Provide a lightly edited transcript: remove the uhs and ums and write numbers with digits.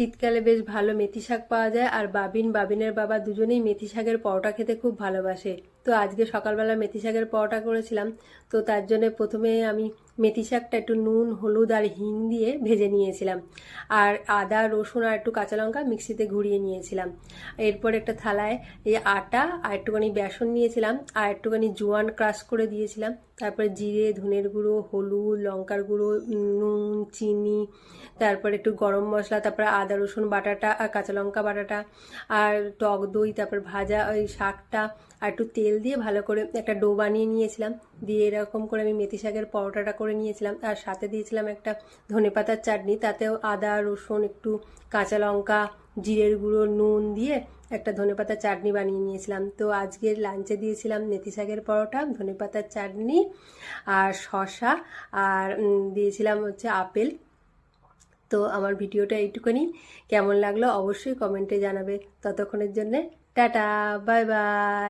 শীতকালে বেশ ভালো মেথি শাক পাওয়া যায়, আর বাবিনের বাবা দুজনেই মেথি শাকের পরোটা খেতে খুব ভালোবাসে। তো আজকে সকালবেলা মেথি শাকের পরোটা করেছিলাম। তো তার জন্য প্রথমে আমি মেথি শাকটা একটু নুন হলুদ আর হিং দিয়ে ভেজে নিয়েছিলাম, আর আদা রসুন আর একটু কাঁচা লঙ্কা মিক্সিতে ঘুরিয়ে নিয়েছিলাম। এরপর একটা থালায় এই আটা আর একটুখানি বেসন নিয়েছিলাম, আর একটুখানি জোয়ান ক্রাশ করে দিয়েছিলাম। তারপরে জিরে ধনের গুঁড়ো হলুদ লঙ্কার গুঁড়ো নুন চিনি, তারপরে একটু গরম মশলা, তারপরে আদা রসুন বাটাটা আর কাঁচা লঙ্কা বাটাটা আর টক দই, তারপর ভাজা ওই শাকটা আর একটু তেল দিয়ে ভালো করে একটা ডো বানিয়ে নিয়েছিলাম। দিয়ে এরকম করে আমি মেথি শাকের পরোটাটা করে নিয়েছিলাম, আর সাথে দিয়েছিলাম একটা ধনেপাতার চাটনি, তাতেও আদা রসুন একটু কাঁচা লঙ্কা জিরের গুঁড়ো নুন দিয়ে একটা ধনেপাতার চাটনি বানিয়ে নিয়েছিলাম। তো আজকের লাঞ্চে দিয়েছিলাম মেথি শাকের পরোটা, ধনেপাতার চাটনি আর শসা, আর দিয়েছিলাম হচ্ছে আপেল। তো আমার ভিডিওটা এইটুকুনি, কেমন লাগলো অবশ্যই কমেন্টে জানাবে। ততক্ষণের জন্যে টাটা, বাই বাই।